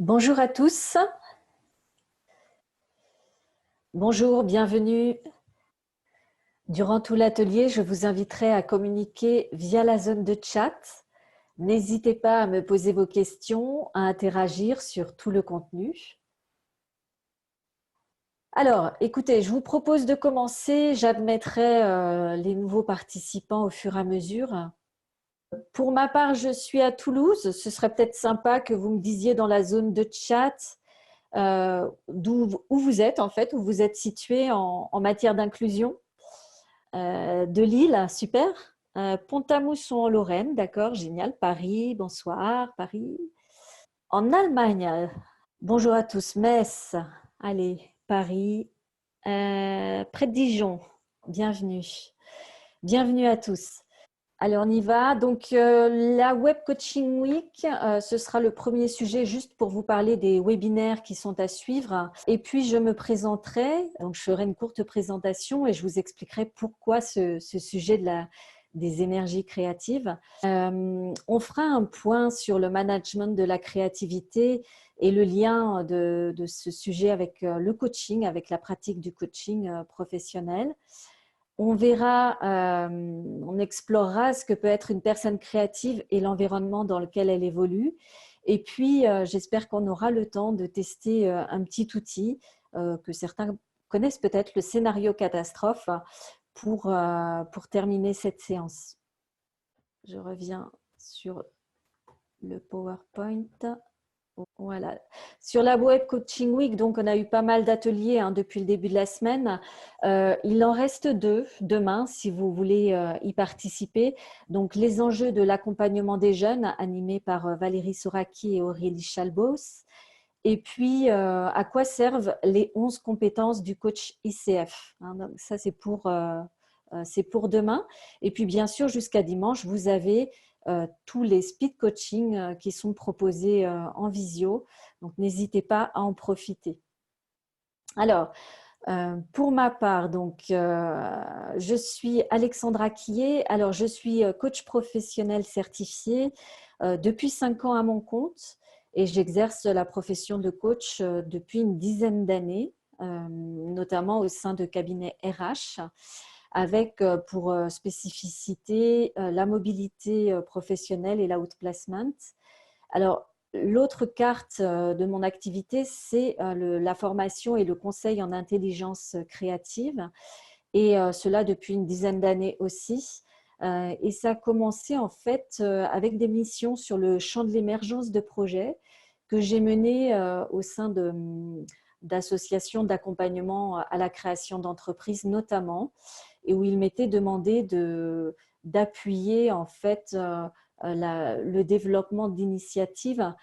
Bonjour à tous. Bonjour, bienvenue. Durant tout l'atelier, je vous inviterai à communiquer via la zone de chat. N'hésitez pas à me poser vos questions, à interagir sur tout le contenu. Alors, écoutez, je vous propose de commencer. J'admettrai les nouveaux participants au fur et à mesure. Pour ma part, je suis à Toulouse. Ce serait peut-être sympa que vous me disiez dans la zone de chat où vous êtes en fait, où vous êtes situé en matière d'inclusion. De Lille, super. Pont-à-Mousson en Lorraine, d'accord, génial. Paris, bonsoir, Paris. En Allemagne, bonjour à tous. Metz, allez, Paris. Près de Dijon, bienvenue. Bienvenue à tous. Allez, on y va. Donc, la Web Coaching Week, ce sera le premier sujet juste pour vous parler des webinaires qui sont à suivre. Et puis, je me présenterai. Donc, je ferai une courte présentation et je vous expliquerai pourquoi ce sujet des énergies créatives. On fera un point sur le management de la créativité et le lien de ce sujet avec le coaching, avec la pratique du coaching professionnel. On verra, on explorera ce que peut être une personne créative et l'environnement dans lequel elle évolue. Et puis, j'espère qu'on aura le temps de tester un petit outil que certains connaissent peut-être, le scénario catastrophe, pour terminer cette séance. Je reviens sur le PowerPoint. Voilà. Sur la Web Coaching Week, donc on a eu pas mal d'ateliers depuis le début de la semaine. Il en reste 2 demain si vous voulez y participer. Donc les enjeux de l'accompagnement des jeunes, animés par Valérie Soraki et Aurélie Chalbos. Et puis, à quoi servent les 11 compétences du coach ICF, donc ça, c'est pour demain. Et puis, bien sûr, jusqu'à dimanche, vous avez tous les speed coaching qui sont proposés en visio. Donc, n'hésitez pas à en profiter. Alors, pour ma part, donc, je suis Alexandra Quillet. Alors, je suis coach professionnel certifié depuis 5 ans à mon compte et j'exerce la profession de coach depuis une dizaine d'années, notamment au sein de cabinets RH, avec pour spécificité la mobilité professionnelle et l'outplacement. Alors, l'autre carte de mon activité, c'est la formation et le conseil en intelligence créative, et cela depuis une dizaine d'années aussi. Et ça a commencé en fait avec des missions sur le champ de l'émergence de projets que j'ai menées au sein d'associations d'accompagnement à la création d'entreprises notamment, et où il m'était demandé d'appuyer en fait le développement d'initiatives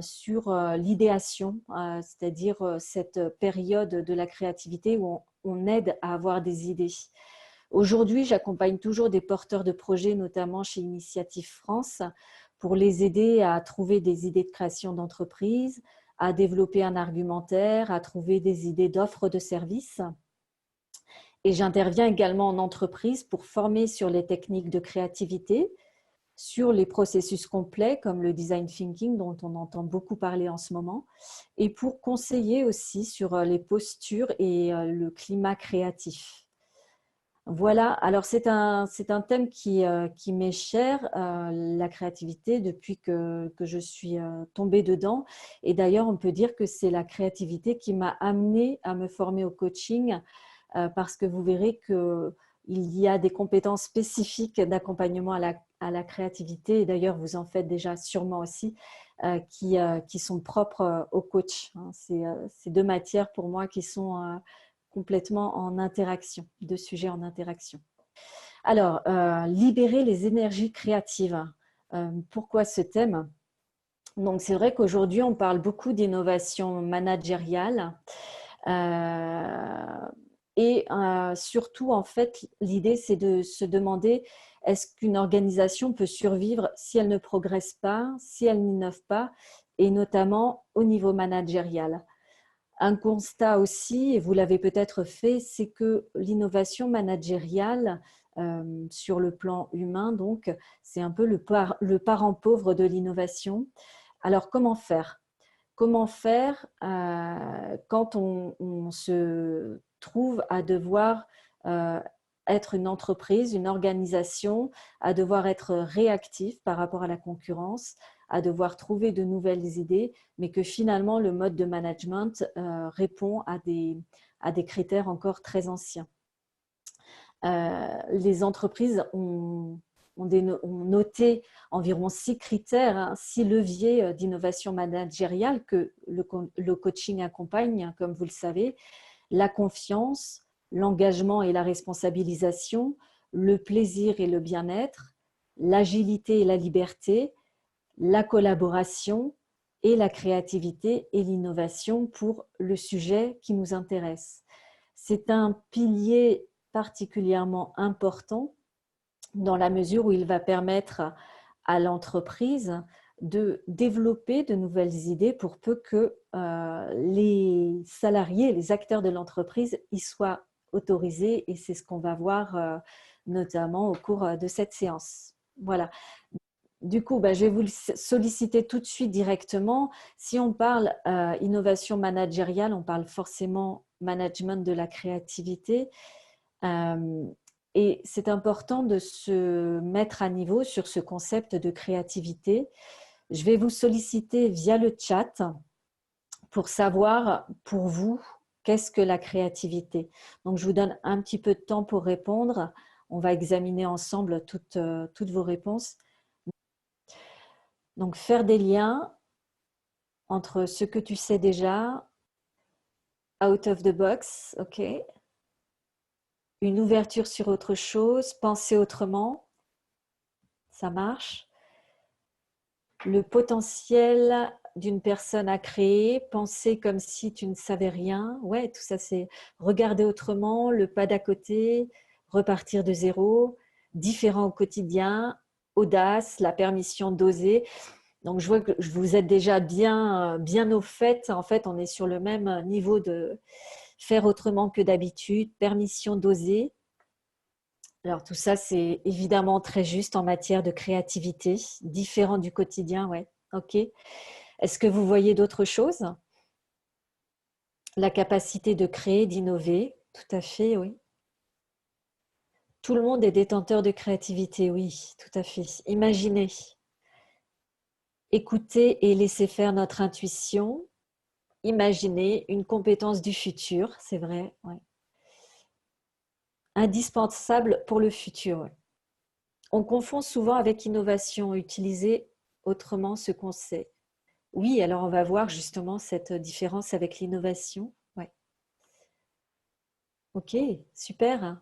sur l'idéation, c'est-à-dire cette période de la créativité où on aide à avoir des idées. Aujourd'hui, j'accompagne toujours des porteurs de projets, notamment chez Initiative France, pour les aider à trouver des idées de création d'entreprise, à développer un argumentaire, à trouver des idées d'offres de services. Et j'interviens également en entreprise pour former sur les techniques de créativité, sur les processus complets comme le design thinking dont on entend beaucoup parler en ce moment, et pour conseiller aussi sur les postures et le climat créatif. Voilà, alors c'est un thème qui m'est cher, la créativité, depuis que je suis tombée dedans. Et d'ailleurs, on peut dire que c'est la créativité qui m'a amenée à me former au coaching, parce que vous verrez qu'il y a des compétences spécifiques d'accompagnement à la créativité. Et d'ailleurs, vous en faites déjà sûrement aussi, qui sont propres au coach. C'est 2 matières pour moi qui sont complètement en interaction, 2 sujets en interaction. Alors, libérer les énergies créatives. Pourquoi ce thème ? Donc, c'est vrai qu'aujourd'hui, on parle beaucoup d'innovation managériale. Et surtout, en fait, l'idée, c'est de se demander, est-ce qu'une organisation peut survivre si elle ne progresse pas, si elle n'innove pas, et notamment au niveau managérial. Un constat aussi, et vous l'avez peut-être fait, c'est que l'innovation managériale, sur le plan humain, donc, c'est un peu le parent pauvre de l'innovation. Alors, comment faire ? comment faire quand on se trouve à devoir être une entreprise, une organisation, à devoir être réactif par rapport à la concurrence, à devoir trouver de nouvelles idées, mais que finalement le mode de management répond à des critères encore très anciens. Les entreprises ont noté environ 6 critères, 6 leviers d'innovation managériale que le coaching accompagne, comme vous le savez: la confiance, l'engagement et la responsabilisation, le plaisir et le bien-être, l'agilité et la liberté, la collaboration et la créativité et l'innovation pour le sujet qui nous intéresse. C'est un pilier particulièrement important dans la mesure où il va permettre à l'entreprise de développer de nouvelles idées pour peu que les salariés, les acteurs de l'entreprise y soient autorisés, et c'est ce qu'on va voir notamment au cours de cette séance. Voilà. Du coup, je vais vous le solliciter tout de suite directement. Si on parle innovation managériale, on parle forcément management de la créativité. Et c'est important de se mettre à niveau sur ce concept de créativité. Je vais vous solliciter via le chat pour savoir, pour vous, qu'est-ce que la créativité. Donc, je vous donne un petit peu de temps pour répondre. On va examiner ensemble toutes vos réponses. Donc, faire des liens entre ce que tu sais déjà, out of the box, ok. Une ouverture sur autre chose, penser autrement, ça marche. Le potentiel d'une personne à créer, penser comme si tu ne savais rien. Ouais, tout ça, c'est regarder autrement, le pas d'à côté, repartir de zéro, différent au quotidien, audace, la permission d'oser. Donc, je vois que vous êtes déjà bien au fait. En fait, on est sur le même niveau de faire autrement que d'habitude, permission d'oser. Alors, tout ça, c'est évidemment très juste en matière de créativité, différent du quotidien, ouais. Ok. Est-ce que vous voyez d'autres choses? La capacité de créer, d'innover, tout à fait, oui. Tout le monde est détenteur de créativité, oui, tout à fait. Imaginez, écouter et laisser faire notre intuition. Imaginez une compétence du futur, c'est vrai, ouais. Indispensable pour le futur. Ouais. On confond souvent avec innovation, utiliser autrement ce qu'on sait. Oui, alors on va voir justement cette différence avec l'innovation. Ouais. Ok, super.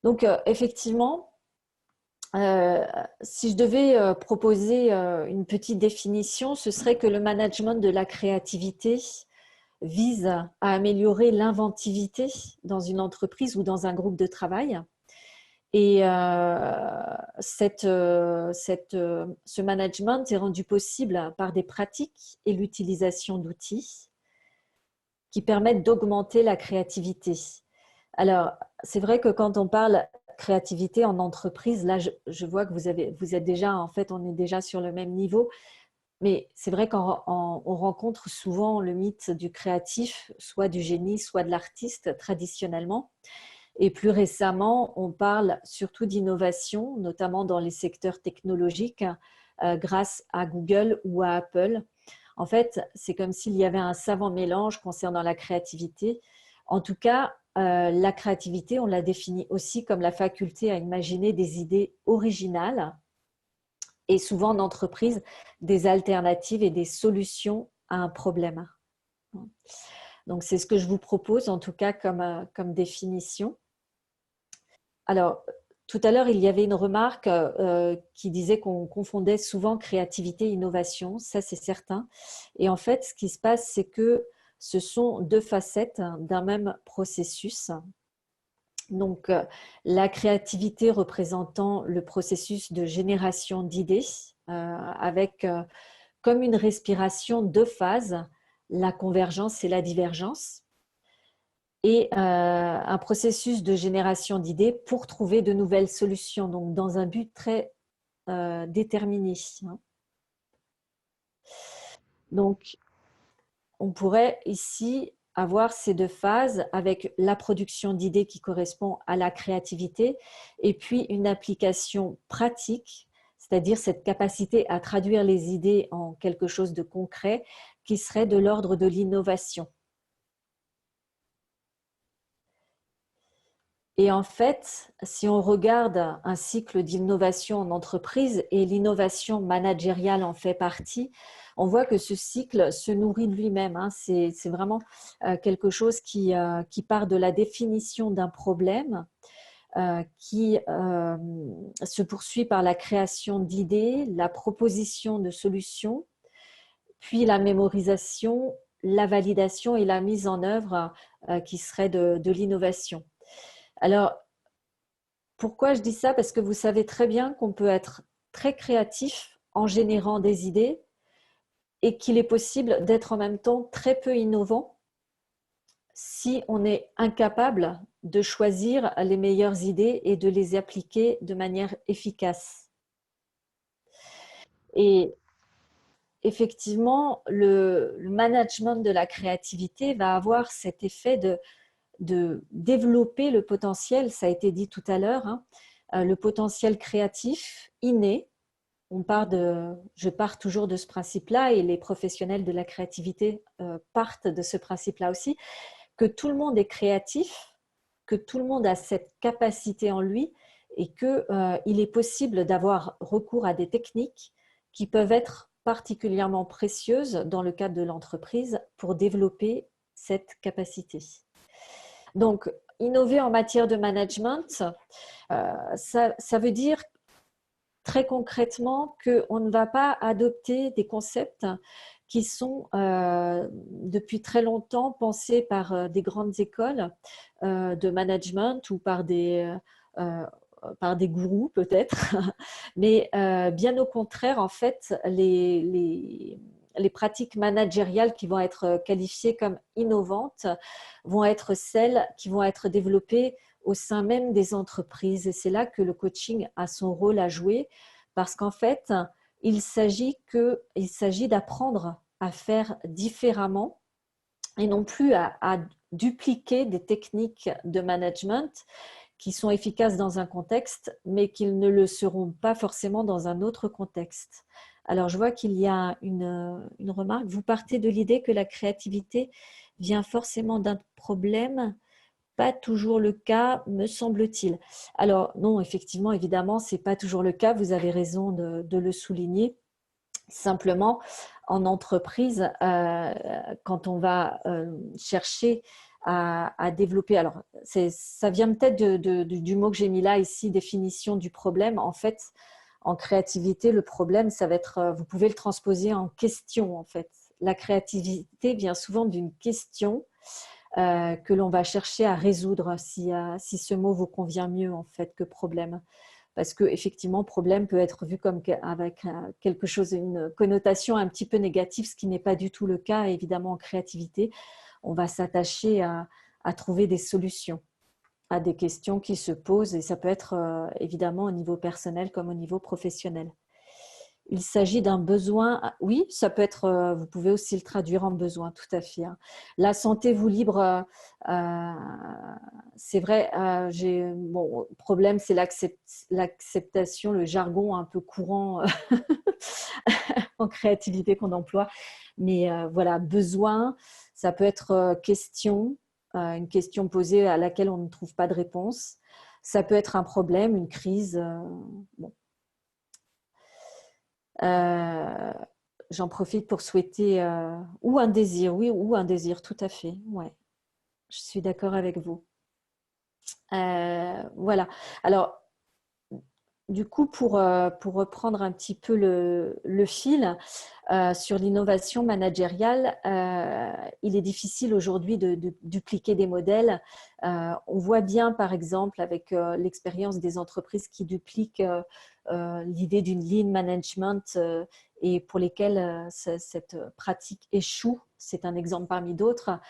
Donc effectivement, si je devais proposer une petite définition, ce serait que le management de la créativité vise à améliorer l'inventivité dans une entreprise ou dans un groupe de travail. Et ce management est rendu possible par des pratiques et l'utilisation d'outils qui permettent d'augmenter la créativité. Alors, c'est vrai que quand on parle créativité en entreprise, là, je vois que vous êtes déjà, en fait, on est déjà sur le même niveau. Mais c'est vrai qu'on rencontre souvent le mythe du créatif, soit du génie, soit de l'artiste, traditionnellement. Et plus récemment, on parle surtout d'innovation, notamment dans les secteurs technologiques, grâce à Google ou à Apple. En fait, c'est comme s'il y avait un savant mélange concernant la créativité. En tout cas, la créativité, on la définit aussi comme la faculté à imaginer des idées originales et souvent en entreprise, des alternatives et des solutions à un problème. Donc, c'est ce que je vous propose en tout cas comme définition. Alors, tout à l'heure, il y avait une remarque qui disait qu'on confondait souvent créativité et innovation, ça c'est certain. Et en fait, ce qui se passe, c'est que ce sont deux facettes d'un même processus. Donc, la créativité représentant le processus de génération d'idées avec comme une respiration deux phases, la convergence et la divergence, et un processus de génération d'idées pour trouver de nouvelles solutions, donc dans un but très déterminé. Donc, on pourrait ici avoir ces deux phases avec la production d'idées qui correspond à la créativité et puis une application pratique, c'est-à-dire cette capacité à traduire les idées en quelque chose de concret qui serait de l'ordre de l'innovation. Et en fait, si on regarde un cycle d'innovation en entreprise, et l'innovation managériale en fait partie, on voit que ce cycle se nourrit de lui-même. Hein. C'est vraiment quelque chose qui part de la définition d'un problème, qui se poursuit par la création d'idées, la proposition de solutions, puis la mémorisation, la validation et la mise en œuvre qui serait de l'innovation. Alors, pourquoi je dis ça? Parce que vous savez très bien qu'on peut être très créatif en générant des idées et qu'il est possible d'être en même temps très peu innovant si on est incapable de choisir les meilleures idées et de les appliquer de manière efficace. Et effectivement, le management de la créativité va avoir cet effet de développer le potentiel, ça a été dit tout à l'heure, hein, le potentiel créatif inné. Je pars toujours de ce principe-là et les professionnels de la créativité partent de ce principe-là aussi, que tout le monde est créatif, que tout le monde a cette capacité en lui et qu'il est possible d'avoir recours à des techniques qui peuvent être particulièrement précieuses dans le cadre de l'entreprise pour développer cette capacité. Donc, innover en matière de management, ça veut dire très concrètement qu'on ne va pas adopter des concepts qui sont depuis très longtemps pensés par des grandes écoles de management ou par des gourous peut-être, mais bien au contraire, en fait, les pratiques managériales qui vont être qualifiées comme innovantes vont être celles qui vont être développées au sein même des entreprises. Et c'est là que le coaching a son rôle à jouer parce qu'en fait, il s'agit d'apprendre à faire différemment et non plus à dupliquer des techniques de management qui sont efficaces dans un contexte, mais qui ne le seront pas forcément dans un autre contexte. Alors, je vois qu'il y a une remarque. Vous partez de l'idée que la créativité vient forcément d'un problème. Pas toujours le cas, me semble-t-il. Alors, non, effectivement, évidemment, ce n'est pas toujours le cas. Vous avez raison de le souligner. Simplement, en entreprise, quand on va chercher à développer, alors ça vient peut-être du mot que j'ai mis là ici, définition du problème. En fait, en créativité, le problème, ça va être, vous pouvez le transposer en question en fait. La créativité vient souvent d'une question que l'on va chercher à résoudre, si ce mot vous convient mieux en fait que problème. Parce que effectivement, problème peut être vu comme avec quelque chose, une connotation un petit peu négative, ce qui n'est pas du tout le cas. Évidemment, en créativité, on va s'attacher à trouver des solutions à des questions qui se posent, et ça peut être évidemment au niveau personnel comme au niveau professionnel. Il s'agit d'un besoin, oui, ça peut être, vous pouvez aussi le traduire en besoin, tout à fait. Hein. La santé vous libre, c'est vrai, bon, le problème c'est l'acceptation, le jargon un peu courant en créativité qu'on emploie. Mais voilà, besoin, ça peut être question, une question posée à laquelle on ne trouve pas de réponse. Ça peut être un problème, une crise. Bon. J'en profite pour souhaiter ou un désir, oui, ou un désir, tout à fait. Ouais, je suis d'accord avec vous. Voilà. Alors, du coup, pour reprendre un petit peu le fil sur l'innovation managériale, il est difficile aujourd'hui de dupliquer des modèles. On voit bien, par exemple, avec l'expérience des entreprises qui dupliquent l'idée d'une lean management et pour lesquelles cette pratique échoue. C'est un exemple parmi d'autres.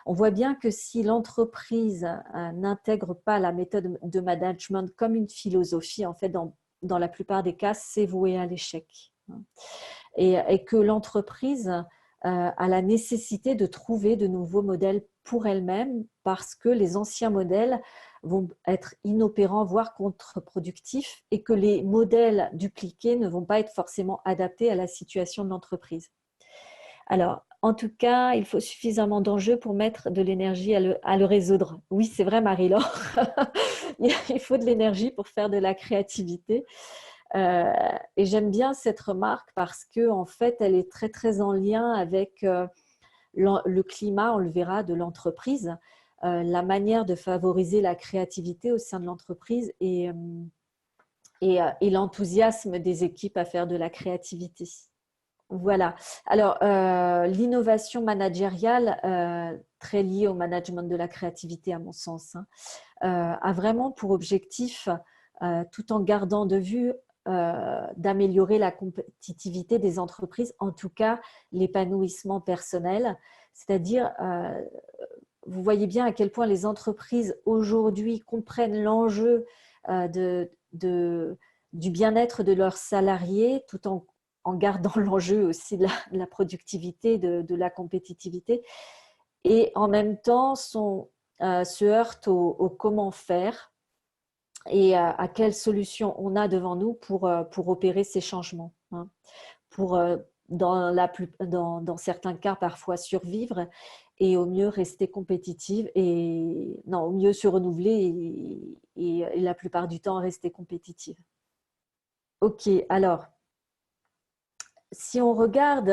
On voit bien que si l'entreprise n'intègre pas la méthode de management comme une philosophie, en fait, dans la plupart des cas, c'est voué à l'échec. Et que l'entreprise à la nécessité de trouver de nouveaux modèles pour elle-même parce que les anciens modèles vont être inopérants, voire contre-productifs, et que les modèles dupliqués ne vont pas être forcément adaptés à la situation de l'entreprise. Alors, en tout cas, il faut suffisamment d'enjeux pour mettre de l'énergie à le résoudre. Oui, c'est vrai, Marie-Laure. Il faut de l'énergie pour faire de la créativité. Et j'aime bien cette remarque parce que en fait, elle est très très en lien avec le climat, on le verra, de l'entreprise, la manière de favoriser la créativité au sein de l'entreprise et l'enthousiasme des équipes à faire de la créativité. Voilà. Alors, l'innovation managériale, très liée au management de la créativité, à mon sens, hein, a vraiment pour objectif, tout en gardant de vue d'améliorer la compétitivité des entreprises, en tout cas l'épanouissement personnel. C'est-à-dire, vous voyez bien à quel point les entreprises aujourd'hui comprennent l'enjeu du bien-être de leurs salariés tout en gardant l'enjeu aussi de la productivité, de la compétitivité, et en même temps se heurtent au comment faire et à quelle solution on a devant nous pour opérer ces changements, hein, pour, dans certains cas, parfois survivre et au mieux rester compétitive et non, au mieux se renouveler et la plupart du temps rester compétitive. Ok, alors, si on regarde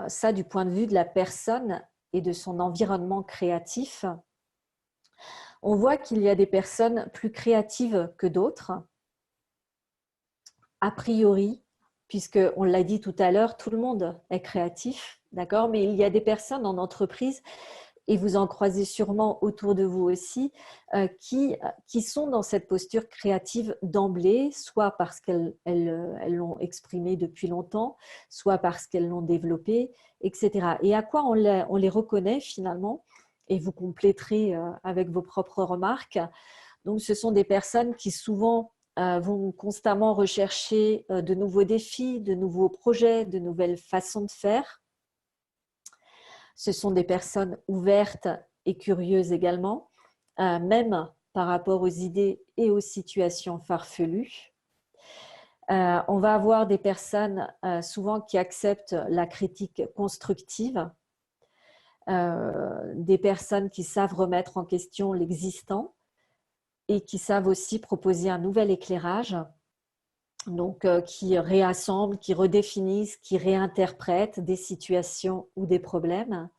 ça du point de vue de la personne et de son environnement créatif, on voit qu'il y a des personnes plus créatives que d'autres. A priori, puisqu'on l'a dit tout à l'heure, tout le monde est créatif, d'accord? Mais il y a des personnes en entreprise, et vous en croisez sûrement autour de vous aussi, qui sont dans cette posture créative d'emblée, soit parce qu'elles l'ont exprimée depuis longtemps, soit parce qu'elles l'ont développée, etc. Et à quoi on les reconnaît finalement? Et vous compléterez avec vos propres remarques. Donc, ce sont des personnes qui souvent vont constamment rechercher de nouveaux défis, de nouveaux projets, de nouvelles façons de faire. Ce sont des personnes ouvertes et curieuses également, même par rapport aux idées et aux situations farfelues. On va avoir des personnes souvent qui acceptent la critique constructive, des personnes qui savent remettre en question l'existant et qui savent aussi proposer un nouvel éclairage, donc qui réassemblent, qui redéfinissent, qui réinterprètent des situations ou des problèmes.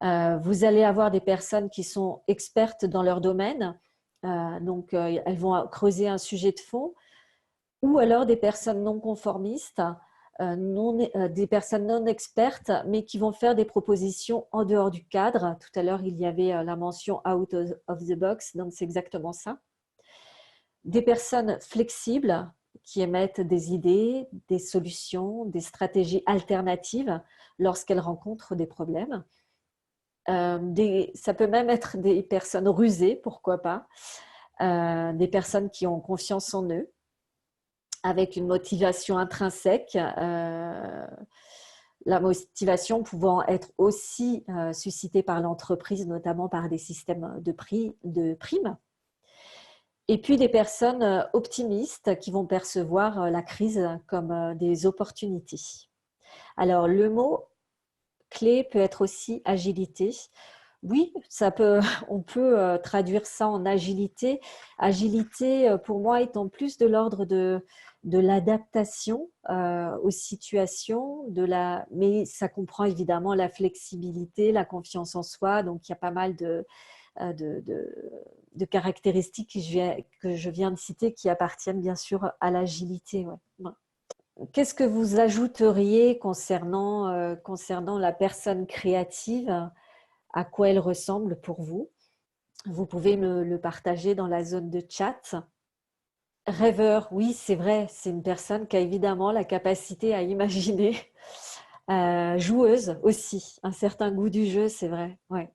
Vous allez avoir des personnes qui sont expertes dans leur domaine, donc elles vont creuser un sujet de fond, ou alors des personnes non conformistes, des personnes non expertes, mais qui vont faire des propositions en dehors du cadre. Tout à l'heure, il y avait la mention out of the box, donc c'est exactement ça. Des personnes flexibles qui émettent des idées, des solutions, des stratégies alternatives lorsqu'elles rencontrent des problèmes. Ça peut même être des personnes rusées, pourquoi pas, des personnes qui ont confiance en eux, avec une motivation intrinsèque, la motivation pouvant être aussi suscitée par l'entreprise, notamment par des systèmes de primes. Et puis des personnes optimistes qui vont percevoir la crise comme des opportunités. Alors le mot clé peut être aussi agilité. Oui, on peut traduire ça en agilité. Agilité, pour moi, étant plus de l'ordre de l'adaptation aux situations, mais ça comprend évidemment la flexibilité, la confiance en soi. Donc, il y a pas mal de caractéristiques que je viens de citer qui appartiennent bien sûr à l'agilité. Ouais. Qu'est-ce que vous ajouteriez concernant la personne créative? À quoi elle ressemble pour vous? Vous pouvez me le partager dans la zone de chat. Rêveur, oui, c'est vrai, c'est une personne qui a évidemment la capacité à imaginer. Joueuse aussi, un certain goût du jeu, c'est vrai. Ouais.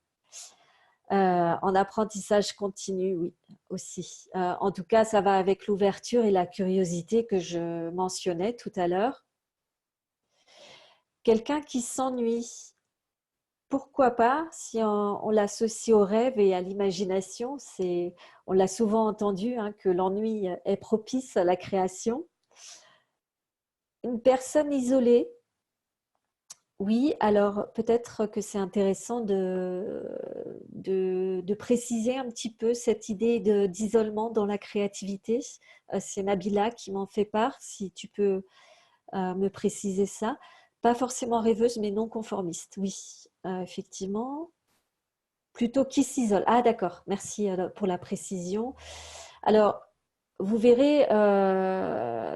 En apprentissage continu, oui, aussi. En tout cas, ça va avec l'ouverture et la curiosité que je mentionnais tout à l'heure. Quelqu'un qui s'ennuie, pourquoi pas, si on l'associe au rêve et à l'imagination, on l'a souvent entendu, hein, que l'ennui est propice à la création. Une personne isolée, oui, alors peut-être que c'est intéressant de préciser un petit peu cette idée d'isolement dans la créativité. C'est Nabila qui m'en fait part, si tu peux me préciser ça. Pas forcément rêveuse, mais non conformiste, oui, effectivement. Plutôt qui s'isole. Ah d'accord, merci pour la précision. Alors, vous verrez,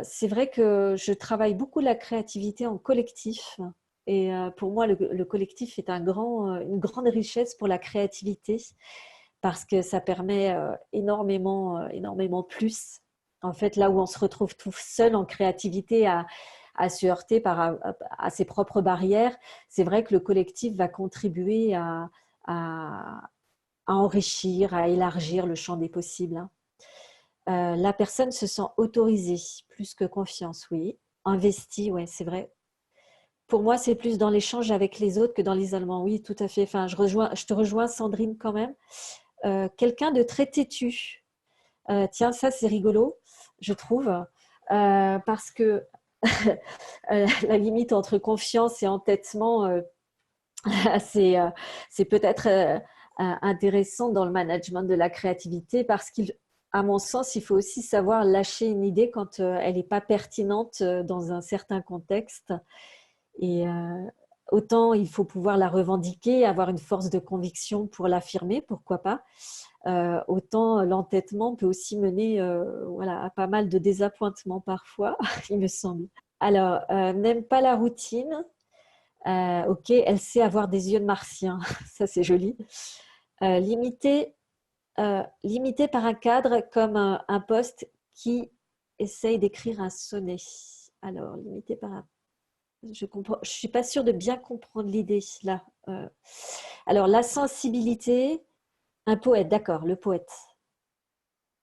c'est vrai que je travaille beaucoup la créativité en collectif. Et pour moi, le collectif est une grande richesse pour la créativité parce que ça permet énormément plus. En fait, là où on se retrouve tout seul en créativité à se heurter à ses propres barrières, c'est vrai que le collectif va contribuer à, à enrichir, à élargir le champ des possibles, hein. La personne se sent autorisée, plus que confiance, oui. Investie, ouais, c'est vrai. Pour moi, c'est plus dans l'échange avec les autres que dans l'isolement. Oui, tout à fait. Enfin, je te rejoins, Sandrine, quand même. Quelqu'un de très têtu. Tiens, ça, c'est rigolo, je trouve, parce que la limite entre confiance et entêtement, c'est c'est peut-être intéressant dans le management de la créativité parce qu'à mon sens, il faut aussi savoir lâcher une idée quand elle n'est pas pertinente dans un certain contexte. Et autant il faut pouvoir la revendiquer, avoir une force de conviction pour l'affirmer, pourquoi pas. Autant l'entêtement peut aussi mener voilà, à pas mal de désappointements parfois, il me semble. Alors, n'aime pas la routine. Ok, elle sait avoir des yeux de martien, ça c'est joli. Limité, limité par un cadre comme un poste qui essaye d'écrire un sonnet. Alors, limité par un... Je suis pas sûre de bien comprendre l'idée là. Alors, la sensibilité, un poète, d'accord, le poète.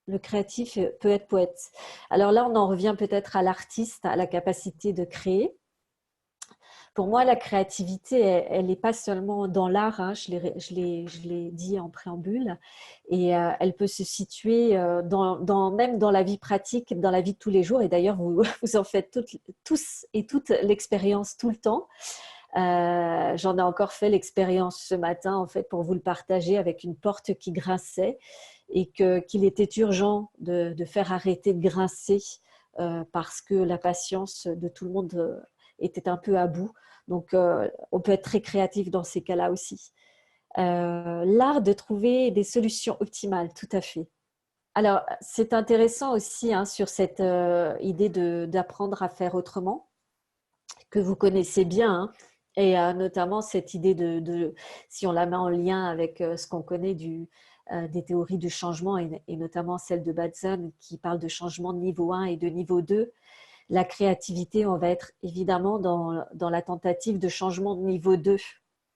Le créatif peut être poète. Alors là, on en revient peut-être à l'artiste, à la capacité de créer. Pour moi, la créativité, elle n'est pas seulement dans l'art, hein, je l'ai dit en préambule, et elle peut se situer même dans la vie pratique, dans la vie de tous les jours, et d'ailleurs, vous, vous en faites tous et toutes l'expérience tout le temps. J'en ai encore fait l'expérience ce matin, en fait, pour vous le partager avec une porte qui grinçait et qu'il était urgent de faire arrêter de grincer parce que la patience de tout le monde était un peu à bout. Donc, on peut être très créatif dans ces cas-là aussi. L'art de trouver des solutions optimales, tout à fait. Alors, c'est intéressant aussi hein, sur cette idée d'apprendre à faire autrement, que vous connaissez bien, hein, et notamment cette idée si on la met en lien avec ce qu'on connaît des théories du changement, et notamment celle de Batson, qui parle de changement de niveau 1 et de niveau 2, la créativité, on va être évidemment dans la tentative de changement de niveau 2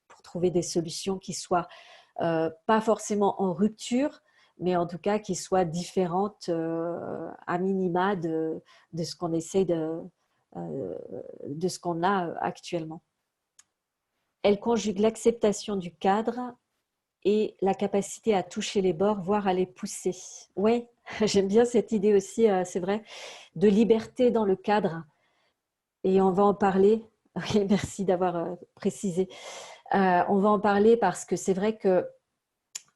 pour trouver des solutions qui soient pas forcément en rupture, mais en tout cas qui soient différentes à minima de ce qu'on essaie de ce qu'on a actuellement. Elle conjugue l'acceptation du cadre et la capacité à toucher les bords, voire à les pousser. Oui, j'aime bien cette idée aussi, c'est vrai, de liberté dans le cadre. Et on va en parler. Oui, merci d'avoir précisé. On va en parler parce que c'est vrai que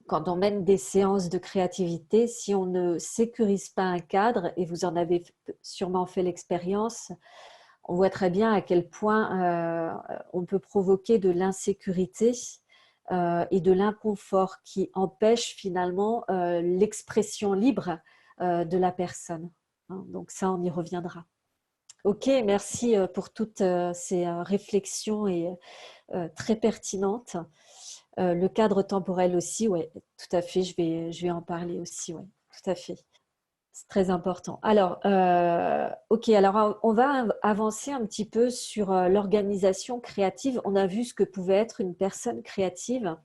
quand on mène des séances de créativité, si on ne sécurise pas un cadre, et vous en avez sûrement fait l'expérience, on voit très bien à quel point on peut provoquer de l'insécurité et de l'inconfort qui empêche finalement l'expression libre de la personne. Hein, donc ça, on y reviendra. Ok, merci pour toutes ces réflexions et très pertinentes. Le cadre temporel aussi, ouais, tout à fait, je vais en parler aussi, ouais, tout à fait. C'est très important. Alors, ok, alors on va avancer un petit peu sur l'organisation créative. On a vu ce que pouvait être une personne créative.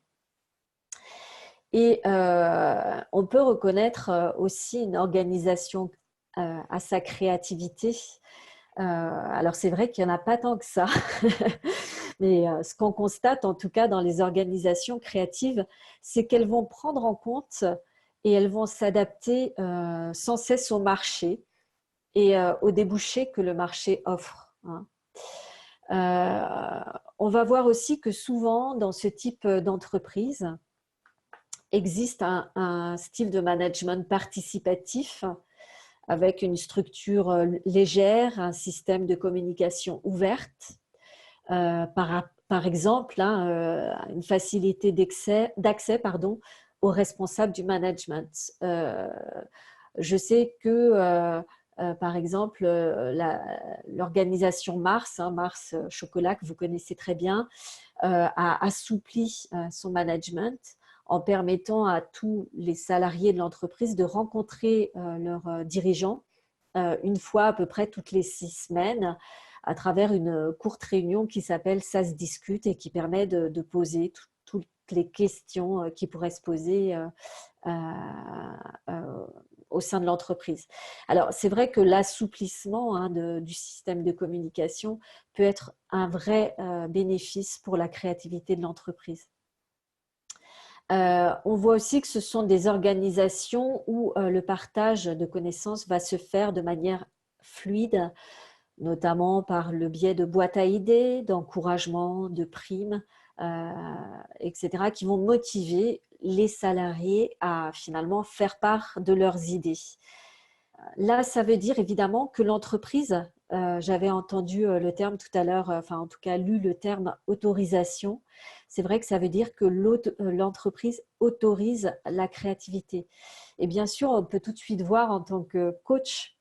Et on peut reconnaître aussi une organisation à sa créativité. Alors c'est vrai qu'il n'y en a pas tant que ça. Mais ce qu'on constate, en tout cas dans les organisations créatives, c'est qu'elles vont prendre en compte et elles vont s'adapter sans cesse au marché et aux débouchés que le marché offre. Hein. On va voir aussi que souvent, dans ce type d'entreprise, existe un style de management participatif avec une structure légère, un système de communication ouverte, par exemple, hein, une facilité d'accès aux responsables du management. Je sais que, par exemple, l'organisation Mars, hein, Mars Chocolat, que vous connaissez très bien, a assoupli son management en permettant à tous les salariés de l'entreprise de rencontrer leurs dirigeants une fois à peu près toutes les 6 semaines à travers une courte réunion qui s'appelle Ça se discute et qui permet de poser toutes les questions qui pourraient se poser au sein de l'entreprise. Alors, c'est vrai que l'assouplissement hein, du système de communication peut être un vrai bénéfice pour la créativité de l'entreprise. On voit aussi que ce sont des organisations où le partage de connaissances va se faire de manière fluide, notamment par le biais de boîtes à idées, d'encouragement, de primes, etc., qui vont motiver les salariés à finalement faire part de leurs idées. Là, ça veut dire évidemment que l'entreprise, j'avais entendu le terme tout à l'heure, enfin en tout cas lu le terme autorisation. C'est vrai que ça veut dire que l'entreprise autorise la créativité. Et bien sûr, on peut tout de suite voir en tant que coach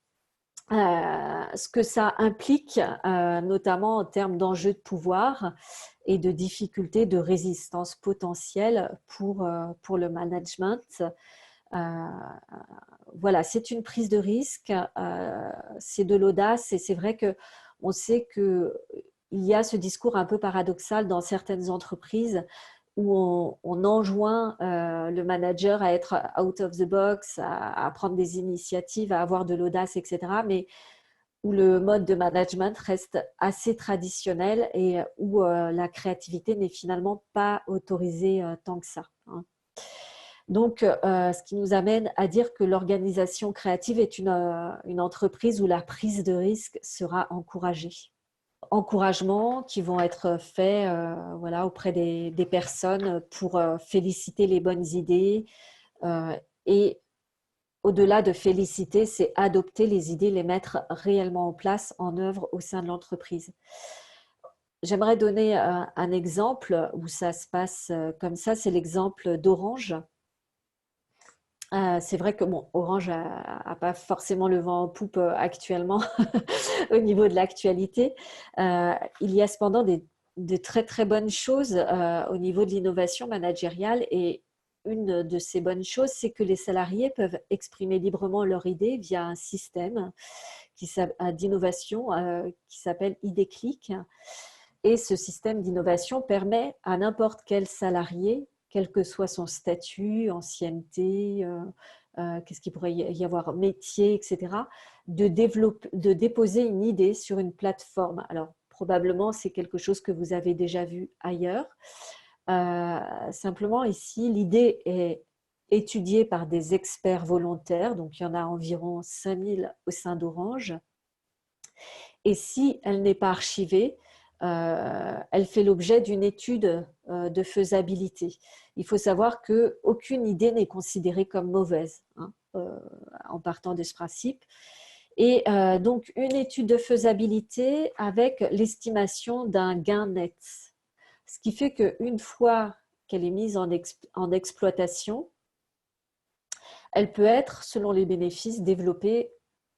ce que ça implique, notamment en termes d'enjeux de pouvoir et de difficultés de résistance potentielle pour le management. Voilà, c'est une prise de risque, c'est de l'audace et c'est vrai qu'on sait qu'il y a ce discours un peu paradoxal dans certaines entreprises où on enjoint le manager à être out of the box, à prendre des initiatives, à avoir de l'audace, etc. Mais où le mode de management reste assez traditionnel et où la créativité n'est finalement pas autorisée tant que ça. Hein. Donc, ce qui nous amène à dire que l'organisation créative est une entreprise où la prise de risque sera encouragée. Encouragements qui vont être faits voilà, auprès des personnes pour féliciter les bonnes idées et au-delà de féliciter, c'est adopter les idées, les mettre réellement en place, en œuvre au sein de l'entreprise. J'aimerais donner un exemple où ça se passe comme ça, c'est l'exemple d'Orange. C'est vrai que bon, Orange n'a pas forcément le vent en poupe actuellement au niveau de l'actualité. Il y a cependant de très très bonnes choses au niveau de l'innovation managériale et une de ces bonnes choses, c'est que les salariés peuvent exprimer librement leur idée via un système d'innovation qui s'appelle IDClick. Et ce système d'innovation permet à n'importe quel salarié, quel que soit son statut, ancienneté, qu'est-ce qu'il pourrait y avoir, métier, etc., de déposer une idée sur une plateforme. Alors, probablement, c'est quelque chose que vous avez déjà vu ailleurs. Simplement, ici, l'idée est étudiée par des experts volontaires, donc il y en a environ 5000 au sein d'Orange. Et si elle n'est pas archivée, elle fait l'objet d'une étude de faisabilité. Il faut savoir qu'aucune idée n'est considérée comme mauvaise hein, en partant de ce principe. Et donc, une étude de faisabilité avec l'estimation d'un gain net. Ce qui fait qu'une fois qu'elle est mise en exploitation, elle peut être, selon les bénéfices, développée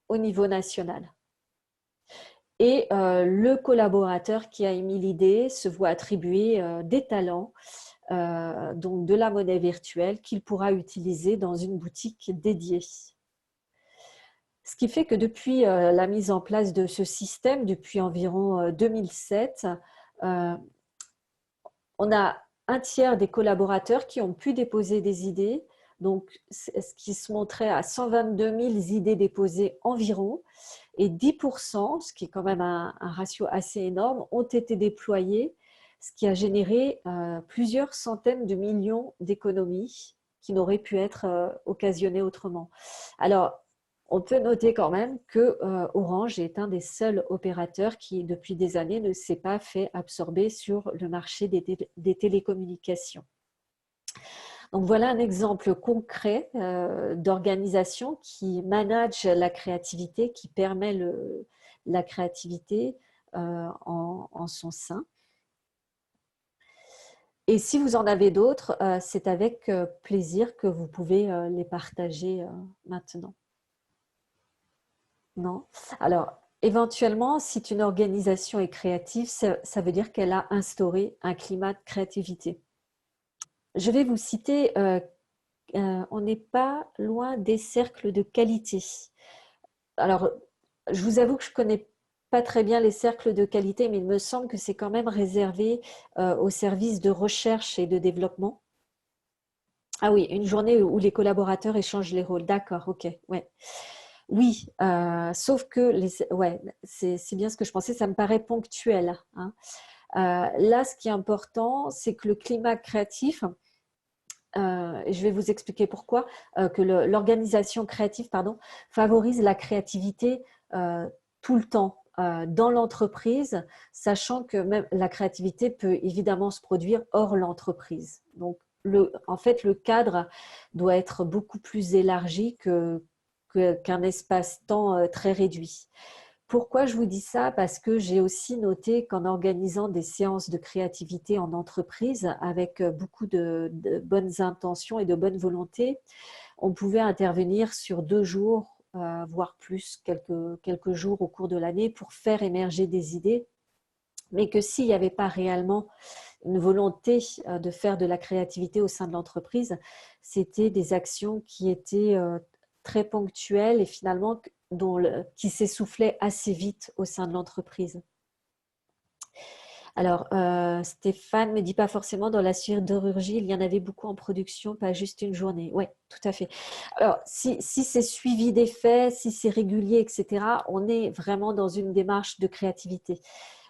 au niveau national. Et le collaborateur qui a émis l'idée se voit attribuer des talents, donc de la monnaie virtuelle qu'il pourra utiliser dans une boutique dédiée. Ce qui fait que depuis la mise en place de ce système, depuis environ 2007, on a un tiers des collaborateurs qui ont pu déposer des idées, donc ce qui se montrait à 122 000 idées déposées environ, et 10%, ce qui est quand même un ratio assez énorme, ont été déployés ce qui a généré plusieurs centaines de millions d'économies qui n'auraient pu être occasionnées autrement. Alors, on peut noter quand même que Orange est un des seuls opérateurs qui, depuis des années, ne s'est pas fait absorber sur le marché des télécommunications. Donc voilà un exemple concret d'organisation qui manage la créativité, qui permet la créativité en son sein. Et si vous en avez d'autres, c'est avec plaisir que vous pouvez les partager maintenant. Non? Alors, éventuellement, si une organisation est créative, ça veut dire qu'elle a instauré un climat de créativité. Je vais vous citer, on n'est pas loin des cercles de qualité. Alors, je vous avoue que je ne connais pas très bien les cercles de qualité, mais il me semble que c'est quand même réservé aux services de recherche et de développement. Ah oui, une journée où les collaborateurs échangent les rôles. D'accord, ok, ouais. Oui, sauf que ouais, c'est bien ce que je pensais, ça me paraît ponctuel, hein. Là, ce qui est important, c'est que le climat créatif, je vais vous expliquer pourquoi, que l'organisation créative, pardon, favorise la créativité tout le temps dans l'entreprise, sachant que même la créativité peut évidemment se produire hors l'entreprise. Donc, en fait, le cadre doit être beaucoup plus élargi qu'un espace-temps très réduit. Pourquoi je vous dis ça? Parce que j'ai aussi noté qu'en organisant des séances de créativité en entreprise avec beaucoup de bonnes intentions et de bonne volonté, on pouvait intervenir sur 2 jours, voire plus, quelques jours au cours de l'année pour faire émerger des idées, mais que s'il n'y avait pas réellement une volonté de faire de la créativité au sein de l'entreprise, c'était des actions qui étaient très ponctuelles et finalement qui s'essoufflaient assez vite au sein de l'entreprise. Alors, Stéphane me dit pas forcément dans la sidérurgie, il y en avait beaucoup en production, pas juste une journée. Oui, tout à fait. Alors, si c'est suivi des faits, si c'est régulier, etc., on est vraiment dans une démarche de créativité.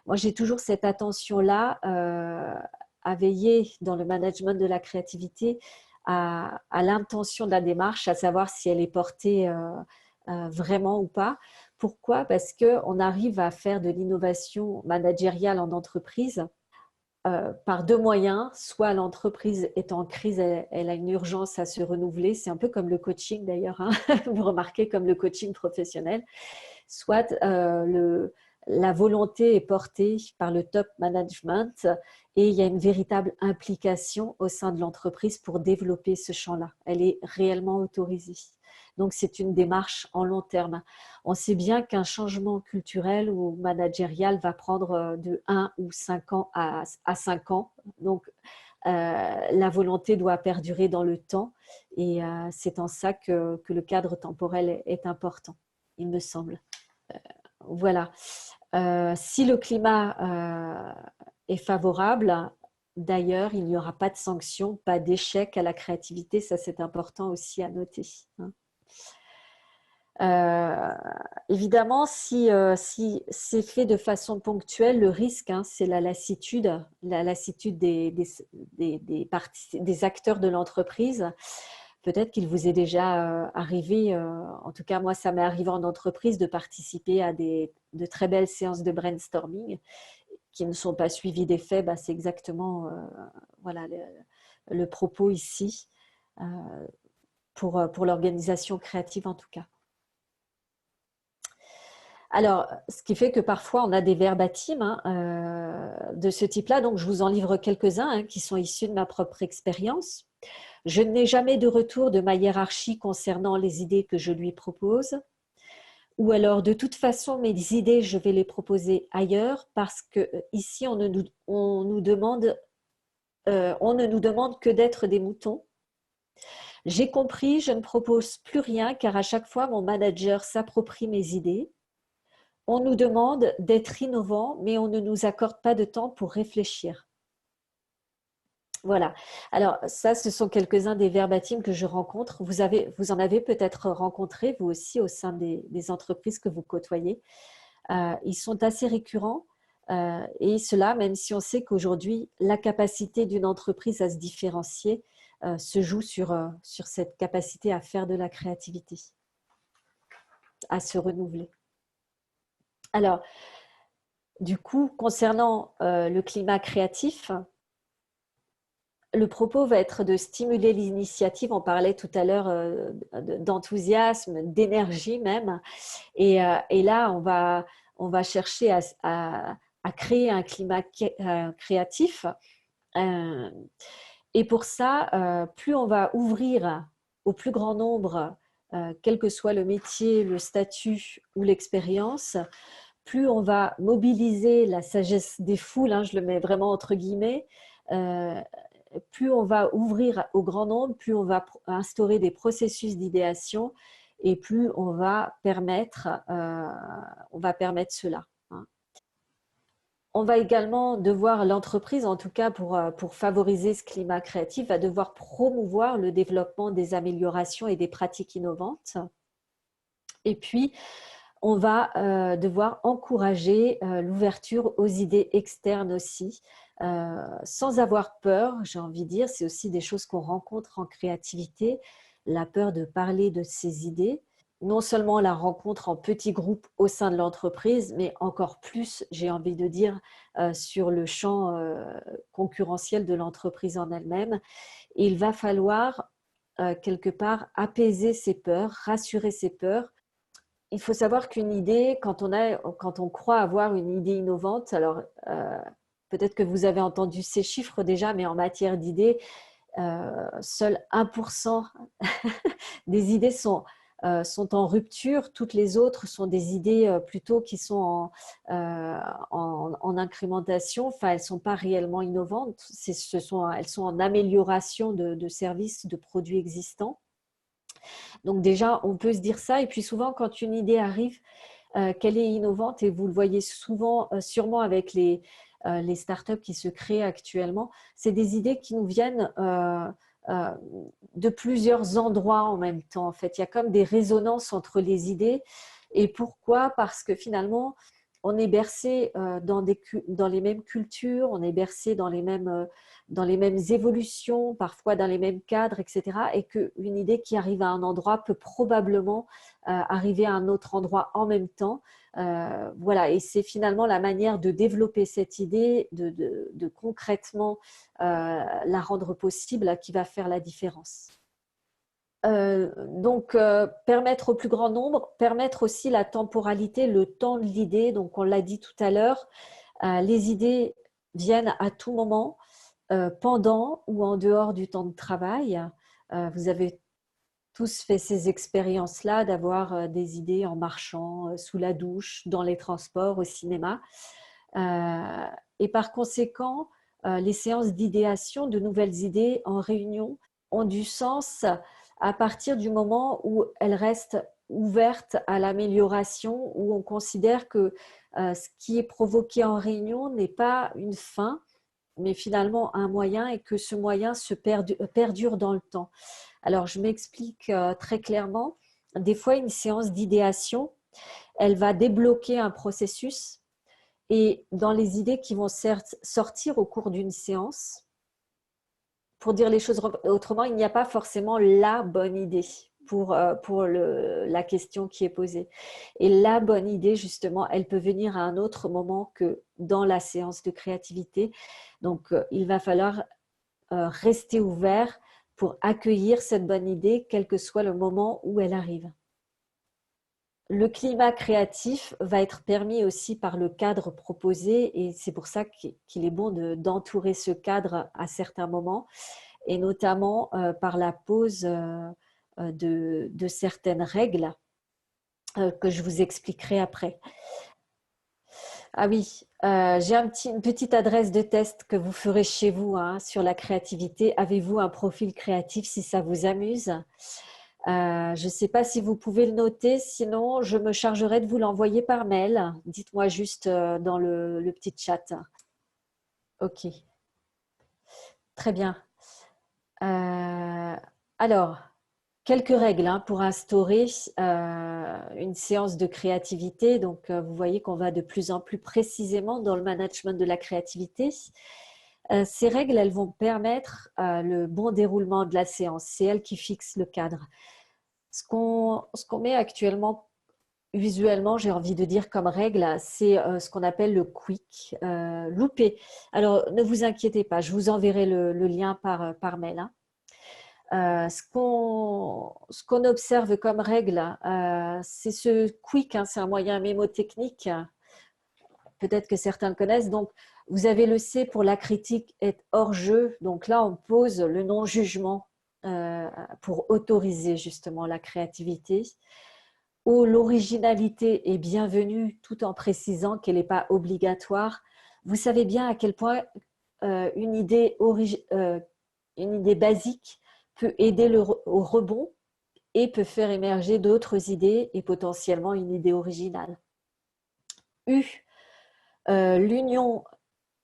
Moi, j'ai toujours cette attention-là à veiller dans le management de la créativité à l'intention de la démarche, à savoir si elle est portée vraiment ou pas. Pourquoi? Parce qu'on arrive à faire de l'innovation managériale en entreprise par 2 moyens. Soit l'entreprise est en crise, elle a une urgence à se renouveler. C'est un peu comme le coaching d'ailleurs, hein. Vous remarquez, comme le coaching professionnel. Soit la volonté est portée par le top management et il y a une véritable implication au sein de l'entreprise pour développer ce champ-là. Elle est réellement autorisée. Donc, c'est une démarche en long terme. On sait bien qu'un changement culturel ou managérial va prendre de 1 ou 5 ans à 5 ans. Donc, la volonté doit perdurer dans le temps et c'est en ça que le cadre temporel est important, il me semble. Voilà. Si le climat est favorable, d'ailleurs, il n'y aura pas de sanctions, pas d'échec à la créativité. Ça, c'est important aussi à noter, hein. Évidemment, si c'est fait de façon ponctuelle, le risque, hein, c'est la lassitude des acteurs de l'entreprise. Peut-être qu'il vous est déjà arrivé, en tout cas moi ça m'est arrivé en entreprise, de participer à de très belles séances de brainstorming qui ne sont pas suivies des faits. C'est exactement voilà, le propos ici pour l'organisation créative en tout cas. Alors, ce qui fait que parfois on a des verbatims de ce type-là, donc je vous en livre quelques-uns qui sont issus de ma propre expérience. Je n'ai jamais de retour de ma hiérarchie concernant les idées que je lui propose. Ou alors, de toute façon, mes idées, je vais les proposer ailleurs parce que ici, on ne nous demande que d'être des moutons. J'ai compris, je ne propose plus rien car à chaque fois, mon manager s'approprie mes idées. On nous demande d'être innovant, mais on ne nous accorde pas de temps pour réfléchir. Voilà. Alors, ça, ce sont quelques-uns des verbatims que je rencontre. Vous en avez peut-être rencontré, vous aussi, au sein des entreprises que vous côtoyez. Ils sont assez récurrents. Et cela, même si on sait qu'aujourd'hui, la capacité d'une entreprise à se différencier se joue sur cette capacité à faire de la créativité, à se renouveler. Alors, du coup, concernant le climat créatif, le propos va être de stimuler l'initiative. On parlait tout à l'heure d'enthousiasme, d'énergie même. Et là, on va chercher à créer un climat créatif. Euh, et pour ça, plus on va ouvrir au plus grand nombre, quel que soit le métier, le statut ou l'expérience, plus on va mobiliser la sagesse des foules, hein, je le mets vraiment entre guillemets, euh, plus on va ouvrir au grand nombre, plus on va instaurer des processus d'idéation et plus on va permettre cela. Hein. On va également devoir, l'entreprise en tout cas pour favoriser ce climat créatif, va devoir promouvoir le développement des améliorations et des pratiques innovantes. Et puis, on va devoir encourager l'ouverture aux idées externes aussi, sans avoir peur, j'ai envie de dire, c'est aussi des choses qu'on rencontre en créativité, la peur de parler de ses idées. Non seulement la rencontre en petits groupes au sein de l'entreprise, mais encore plus, j'ai envie de dire, sur le champ concurrentiel de l'entreprise en elle-même. Et il va falloir quelque part apaiser ses peurs, rassurer ses peurs. Il faut savoir qu'une idée, quand on croit avoir une idée innovante, alors peut-être que vous avez entendu ces chiffres déjà, mais en matière d'idées, seul 1% des idées sont en rupture. Toutes les autres sont des idées plutôt qui sont en incrémentation. Enfin, elles ne sont pas réellement innovantes. Elles sont en amélioration de services, de produits existants. Donc déjà, on peut se dire ça. Et puis souvent, quand une idée arrive, qu'elle est innovante, et vous le voyez souvent, sûrement avec les startups qui se créent actuellement, c'est des idées qui nous viennent de plusieurs endroits en même temps. En fait, il y a comme des résonances entre les idées. Et pourquoi? Parce que finalement, on est bercé dans les mêmes cultures, on est bercé dans les mêmes évolutions, parfois dans les mêmes cadres, etc. Et qu'une idée qui arrive à un endroit peut probablement arriver à un autre endroit en même temps. Voilà, et c'est finalement la manière de développer cette idée, de concrètement la rendre possible qui va faire la différence. Donc, permettre au plus grand nombre, permettre aussi la temporalité, le temps de l'idée. Donc, on l'a dit tout à l'heure, les idées viennent à tout moment, pendant ou en dehors du temps de travail. Vous avez tous fait ces expériences-là d'avoir des idées en marchant, sous la douche, dans les transports, au cinéma. Euh, et par conséquent, les séances d'idéation, de nouvelles idées en réunion ont du sens à partir du moment où elles restent ouvertes à l'amélioration, où on considère que ce qui est provoqué en réunion n'est pas une fin, mais finalement un moyen et que ce moyen perdure dans le temps. Alors, je m'explique très clairement. Des fois, une séance d'idéation, elle va débloquer un processus et dans les idées qui vont sortir au cours d'une séance, pour dire les choses autrement, il n'y a pas forcément la bonne idée pour la question qui est posée. Et la bonne idée, justement, elle peut venir à un autre moment que dans la séance de créativité. Donc, il va falloir rester ouvert pour accueillir cette bonne idée, quel que soit le moment où elle arrive. Le climat créatif va être permis aussi par le cadre proposé et c'est pour ça qu'il est bon d'entourer ce cadre à certains moments et notamment par la pose de certaines règles que je vous expliquerai après. Ah oui, j'ai une petite adresse de test que vous ferez chez vous hein, sur la créativité. Avez-vous un profil créatif si ça vous amuse? Je ne sais pas si vous pouvez le noter, sinon je me chargerai de vous l'envoyer par mail. Dites-moi juste dans le petit chat. Ok, très bien. Euh, alors, quelques règles hein, pour instaurer une séance de créativité. Donc, vous voyez qu'on va de plus en plus précisément dans le management de la créativité. Ces règles, elles vont permettre le bon déroulement de la séance. C'est elles qui fixent le cadre. Ce qu'on met actuellement visuellement, j'ai envie de dire comme règle, c'est ce qu'on appelle le quick, loupé. Alors, ne vous inquiétez pas, je vous enverrai le lien par mail. Hein. Ce qu'on observe comme règle, c'est ce quick, hein, c'est un moyen mémotechnique, peut-être que certains le connaissent. Donc, vous avez le C pour la critique est hors jeu. Donc là, on pose le non-jugement pour autoriser justement la créativité. Ou l'originalité est bienvenue tout en précisant qu'elle n'est pas obligatoire. Vous savez bien à quel point une idée basique peut aider au rebond et peut faire émerger d'autres idées et potentiellement une idée originale. U, l'union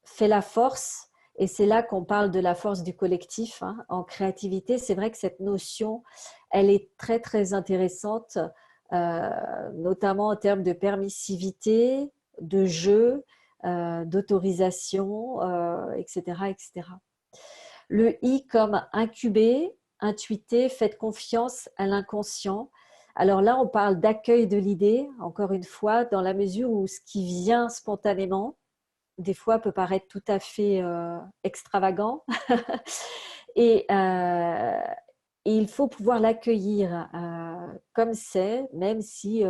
fait la force et c'est là qu'on parle de la force du collectif hein, en créativité. C'est vrai que cette notion, elle est très très intéressante, notamment en termes de permissivité, de jeu, d'autorisation, etc., etc. Le I comme incuber, intuiter, faites confiance à l'inconscient. Alors là, on parle d'accueil de l'idée, encore une fois, dans la mesure où ce qui vient spontanément, des fois, peut paraître tout à fait extravagant. et, et il faut pouvoir l'accueillir comme c'est, même si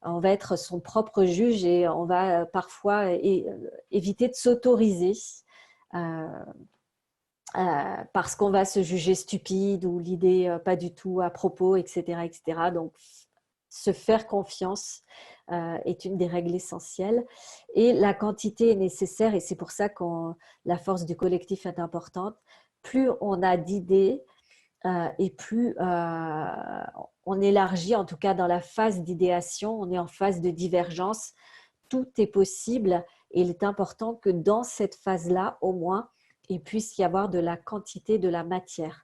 on va être son propre juge et on va parfois éviter de s'autoriser. Parce qu'on va se juger stupide ou l'idée pas du tout à propos, etc., etc. Donc, se faire confiance est une des règles essentielles. Et la quantité est nécessaire et c'est pour ça que la force du collectif est importante. Plus on a d'idées et plus on élargit, en tout cas dans la phase d'idéation, on est en phase de divergence. Tout est possible et il est important que dans cette phase-là, au moins, il puisse y avoir de la quantité, de la matière.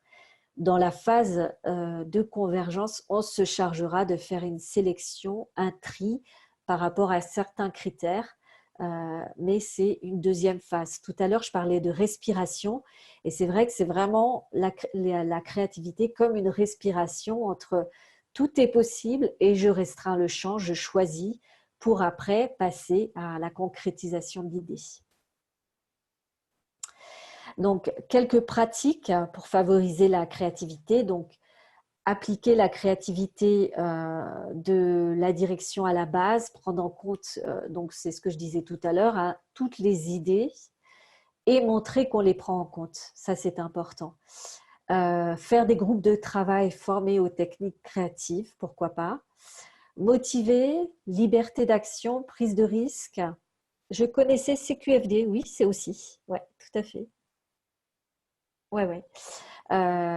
Dans la phase de convergence, on se chargera de faire une sélection, un tri par rapport à certains critères, mais c'est une deuxième phase. Tout à l'heure, je parlais de respiration et c'est vrai que c'est vraiment la créativité comme une respiration entre tout est possible et je restreins le champ, je choisis pour après passer à la concrétisation de l'idée. Donc, quelques pratiques pour favoriser la créativité. Donc, appliquer la créativité de la direction à la base, prendre en compte, donc c'est ce que je disais tout à l'heure, hein, toutes les idées et montrer qu'on les prend en compte. Ça, c'est important. Faire des groupes de travail formés aux techniques créatives, pourquoi pas. Motiver, liberté d'action, prise de risque. Je connaissais CQFD, oui, c'est aussi. Oui, tout à fait. Ouais, ouais.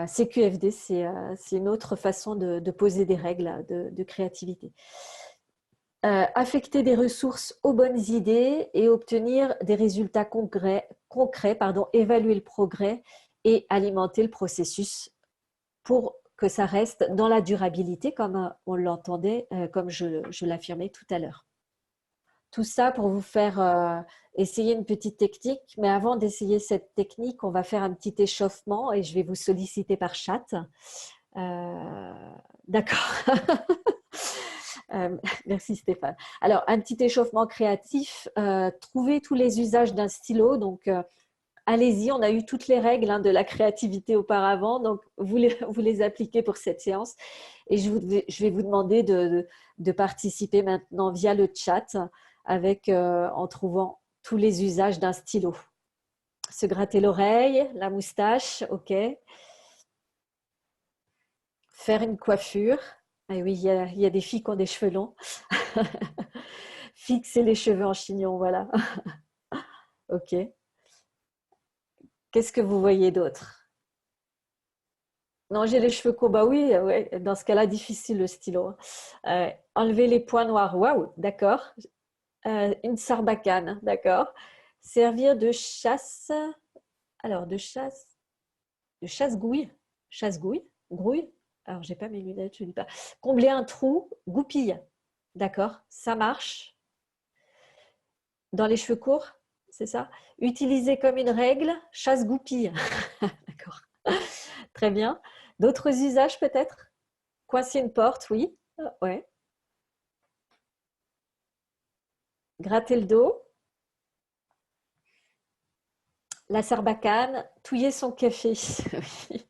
CQFD, c'est une autre façon de poser des règles de créativité. Affecter des ressources aux bonnes idées et obtenir des résultats concrets, évaluer le progrès et alimenter le processus pour que ça reste dans la durabilité, comme on l'entendait, comme je l'affirmais tout à l'heure. Tout ça pour vous faire essayer une petite technique. Mais avant d'essayer cette technique, on va faire un petit échauffement et je vais vous solliciter par chat. D'accord. Merci Stéphane. Alors, un petit échauffement créatif. Trouvez tous les usages d'un stylo. Donc, allez-y, on a eu toutes les règles hein, de la créativité auparavant. Donc, vous les appliquez pour cette séance. Et je vais vous demander de participer maintenant via le chat en trouvant tous les usages d'un stylo. Se gratter l'oreille, la moustache, ok. Faire une coiffure. Ah oui, il y a des filles qui ont des cheveux longs. Fixer les cheveux en chignon, voilà. Ok. Qu'est-ce que vous voyez d'autre? Non, j'ai les cheveux courts. Bah oui, ouais. Dans ce cas-là, difficile le stylo. Enlever les points noirs. Waouh, d'accord. Une sarbacane, d'accord. Servir de chasse. Alors, de chasse-gouille. Chasse-gouille. Grouille. Alors, j'ai pas mes lunettes, je ne dis pas. Combler un trou, goupille. D'accord, ça marche. Dans les cheveux courts, c'est ça. Utiliser comme une règle, chasse-goupille. D'accord, très bien. D'autres usages peut-être? Coincer une porte, oui. Ouais. Gratter le dos. La sarbacane, touiller son café. Oui.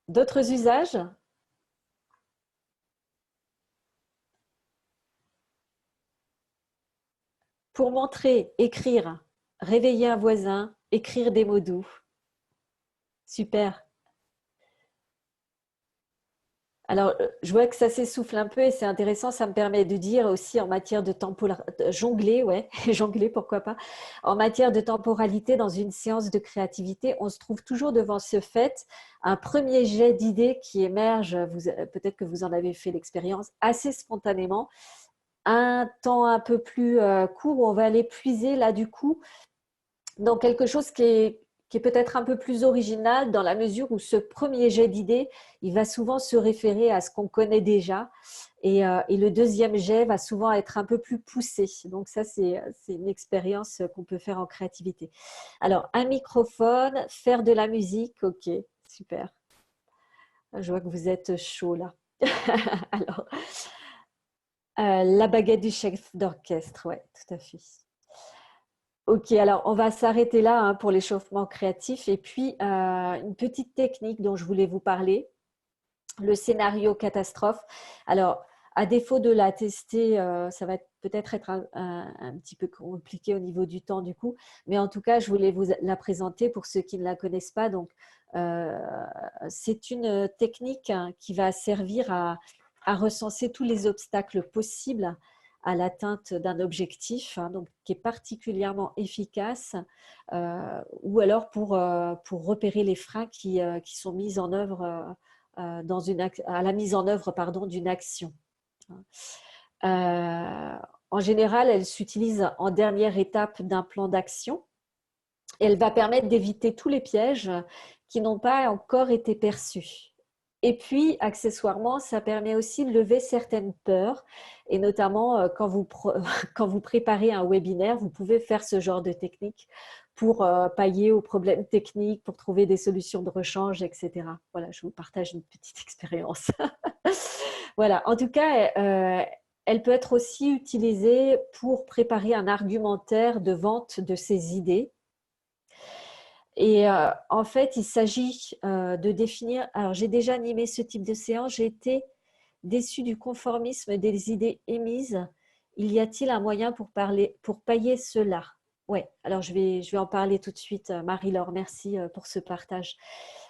D'autres usages? Pour montrer, écrire, réveiller un voisin, écrire des mots doux. Super. Alors, je vois que ça s'essouffle un peu et c'est intéressant. Ça me permet de dire aussi en matière de jongler, ouais, jongler, pourquoi pas. En matière de temporalité, dans une séance de créativité, on se trouve toujours devant ce fait, un premier jet d'idées qui émerge, peut-être que vous en avez fait l'expérience, assez spontanément, un temps un peu plus court où on va aller puiser là du coup dans quelque chose qui est peut-être un peu plus original dans la mesure où ce premier jet d'idées, il va souvent se référer à ce qu'on connaît déjà et le deuxième jet va souvent être un peu plus poussé. Donc ça, c'est une expérience qu'on peut faire en créativité. Alors, un microphone, faire de la musique, ok, super. Je vois que vous êtes chaud là. Alors, la baguette du chef d'orchestre, ouais, tout à fait. Ok, alors on va s'arrêter là hein, pour l'échauffement créatif. Et puis, une petite technique dont je voulais vous parler, le scénario catastrophe. Alors, à défaut de la tester, ça va peut-être être un petit peu compliqué au niveau du temps du coup. Mais en tout cas, je voulais vous la présenter pour ceux qui ne la connaissent pas. Donc, euh, c'est une technique hein, qui va servir à recenser tous les obstacles possibles à l'atteinte d'un objectif, hein, donc qui est particulièrement efficace, ou alors pour repérer les freins qui sont mis en œuvre à la mise en œuvre pardon, d'une action. En général, elle s'utilise en dernière étape d'un plan d'action et elle va permettre d'éviter tous les pièges qui n'ont pas encore été perçus. Et puis, accessoirement, ça permet aussi de lever certaines peurs, et notamment quand vous préparez un webinaire, vous pouvez faire ce genre de technique pour pallier aux problèmes techniques, pour trouver des solutions de rechange, etc. Voilà, je vous partage une petite expérience. Voilà, en tout cas, elle peut être aussi utilisée pour préparer un argumentaire de vente de ses idées. Et en fait, il s'agit de définir. Alors, j'ai déjà animé ce type de séance. J'ai été déçue du conformisme des idées émises. Y a-t-il un moyen pour pallier cela? Oui, alors je vais en parler tout de suite. Marie-Laure, merci pour ce partage.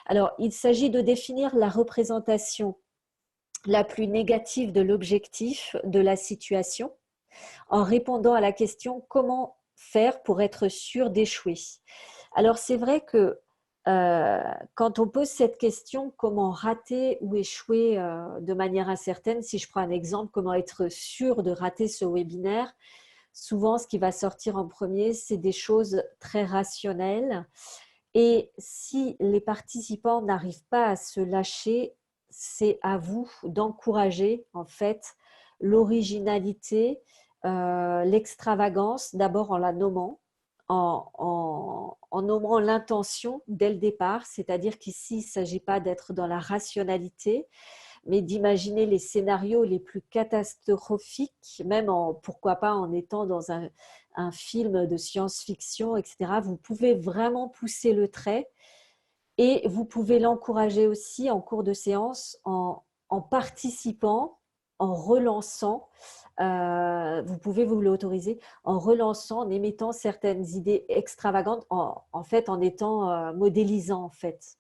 Alors, il s'agit de définir la représentation la plus négative de l'objectif de la situation en répondant à la question comment faire pour être sûr d'échouer. Alors c'est vrai que quand on pose cette question, comment rater ou échouer de manière incertaine, si je prends un exemple, comment être sûr de rater ce webinaire, souvent ce qui va sortir en premier, c'est des choses très rationnelles. Et si les participants n'arrivent pas à se lâcher, c'est à vous d'encourager en fait l'originalité, l'extravagance, d'abord en la nommant, en nommant l'intention dès le départ, c'est-à-dire qu'ici, il ne s'agit pas d'être dans la rationalité, mais d'imaginer les scénarios les plus catastrophiques, même pourquoi pas en étant dans un film de science-fiction, etc. Vous pouvez vraiment pousser le trait et vous pouvez l'encourager aussi en cours de séance en participant, en relançant. Vous pouvez vous l'autoriser en relançant, en émettant certaines idées extravagantes, en fait, en étant modélisant, en fait.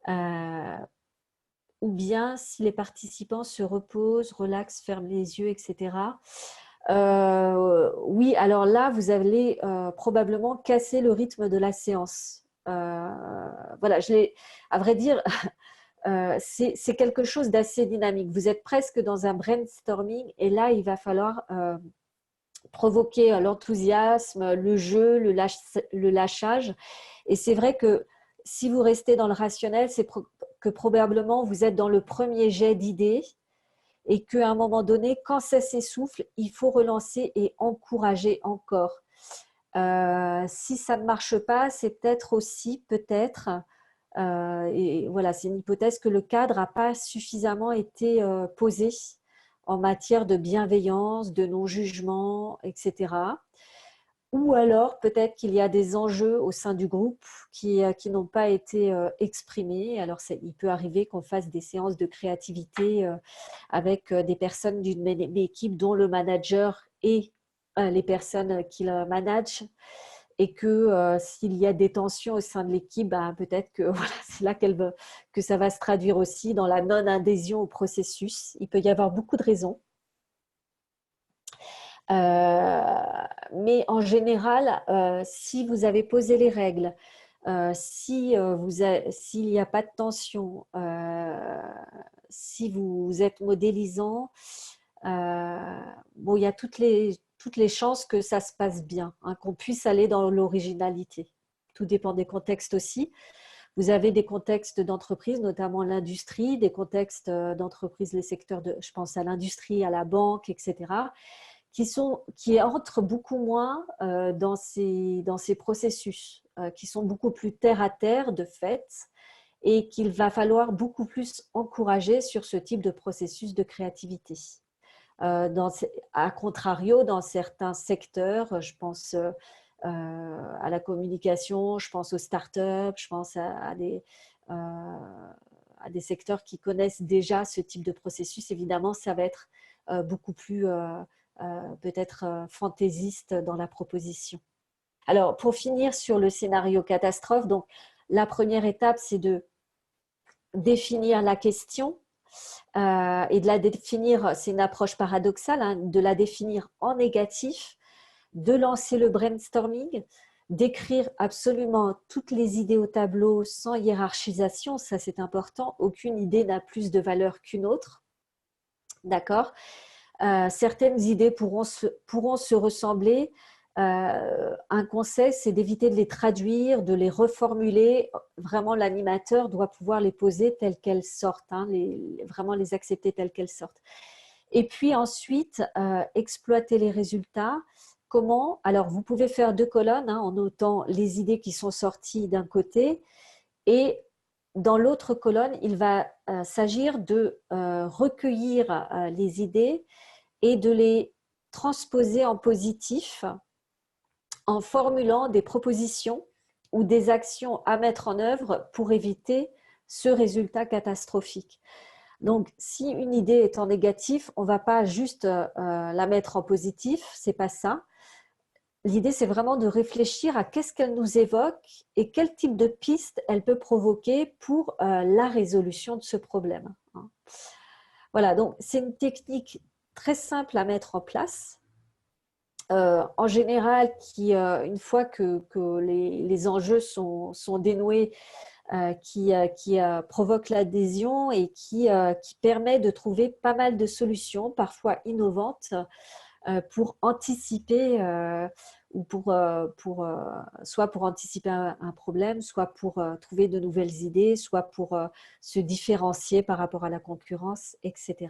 Euh, ou bien si les participants se reposent, relaxent, ferment les yeux, etc. Oui, alors là, vous allez probablement casser le rythme de la séance. Voilà, à vrai dire, c'est quelque chose d'assez dynamique. Vous êtes presque dans un brainstorming et là, il va falloir provoquer l'enthousiasme, le jeu, le lâchage. Et c'est vrai que Si vous restez dans le rationnel, c'est que probablement vous êtes dans le premier jet d'idées et qu'à un moment donné, quand ça s'essouffle, il faut relancer et encourager encore. Si ça ne marche pas, c'est peut-être aussi, et voilà, c'est une hypothèse que le cadre n'a pas suffisamment été posé en matière de bienveillance, de non-jugement, etc. Ou alors peut-être qu'il y a des enjeux au sein du groupe qui n'ont pas été exprimés. Alors il peut arriver qu'on fasse des séances de créativité avec des personnes d'une même équipe dont le manager et les personnes qui le managent, et que s'il y a des tensions au sein de l'équipe, ben, peut-être que voilà, c'est là que ça va se traduire aussi dans la non-adhésion au processus. Il peut y avoir beaucoup de raisons. Mais en général, si vous avez posé les règles, s'il n'y a pas de tension, si vous êtes modélisant, bon, il y a toutes les chances que ça se passe bien, hein, qu'on puisse aller dans l'originalité. Tout dépend des contextes aussi. Vous avez des contextes d'entreprise, notamment l'industrie, des contextes d'entreprise, les secteurs je pense à l'industrie, à la banque, etc., qui entrent beaucoup moins dans ces processus, qui sont beaucoup plus terre à terre de fait, et qu'il va falloir beaucoup plus encourager sur ce type de processus de créativité. À contrario, dans certains secteurs, je pense à la communication, je pense aux startups, je pense à des secteurs qui connaissent déjà ce type de processus. Évidemment, ça va être beaucoup plus peut-être fantaisiste dans la proposition. Alors, pour finir sur le scénario catastrophe, donc la première étape, c'est de définir la question et de la définir, c'est une approche paradoxale, hein, de la définir en négatif, de lancer le brainstorming, d'écrire absolument toutes les idées au tableau sans hiérarchisation, ça c'est important, aucune idée n'a plus de valeur qu'une autre, d'accord. Certaines idées pourront se ressembler. Un conseil, c'est d'éviter de les traduire, de les reformuler. Vraiment, l'animateur doit pouvoir les poser telles qu'elles sortent, hein, vraiment les accepter telles qu'elles sortent. Et puis ensuite, exploiter les résultats. Comment? Alors, vous pouvez faire 2 colonnes, hein, en notant les idées qui sont sorties d'un côté, et dans l'autre colonne, il va s'agir de recueillir les idées et de les transposer en positif en formulant des propositions ou des actions à mettre en œuvre pour éviter ce résultat catastrophique. Donc, si une idée est en négatif, on ne va pas juste la mettre en positif, c'est pas ça. L'idée, c'est vraiment de réfléchir à qu'est-ce qu'elle nous évoque et quel type de piste elle peut provoquer pour la résolution de ce problème. Voilà, donc c'est une technique très simple à mettre en place. En général, une fois que les enjeux sont dénoués, qui provoque l'adhésion et qui permet de trouver pas mal de solutions, parfois innovantes, pour anticiper ou soit pour anticiper un problème, soit pour trouver de nouvelles idées, soit pour se différencier par rapport à la concurrence, etc.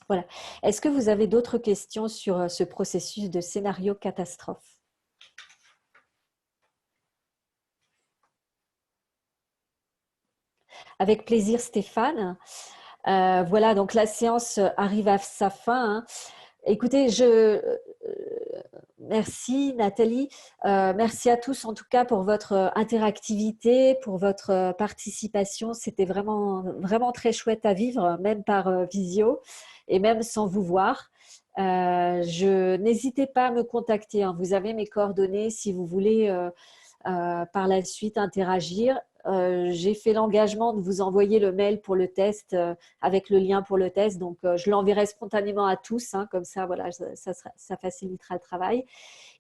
Voilà. Est-ce que vous avez d'autres questions sur ce processus de scénario catastrophe? Avec plaisir, Stéphane. Voilà, donc la séance arrive à sa fin, hein. Écoutez, merci Nathalie, merci à tous en tout cas pour votre interactivité, pour votre participation. C'était vraiment, vraiment très chouette à vivre, même par visio et même sans vous voir. N'hésitez pas à me contacter, hein. Vous avez mes coordonnées si vous voulez par la suite interagir. J'ai fait l'engagement de vous envoyer le mail pour le test avec le lien pour le test. Donc, je l'enverrai spontanément à tous. Hein, comme ça, voilà, ça facilitera le travail.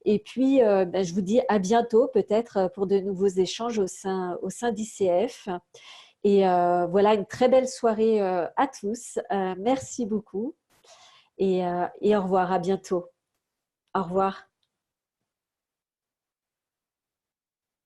Et puis, je vous dis à bientôt peut-être pour de nouveaux échanges au sein d'ICF. Et voilà, une très belle soirée à tous. Merci beaucoup. Et au revoir, à bientôt. Au revoir.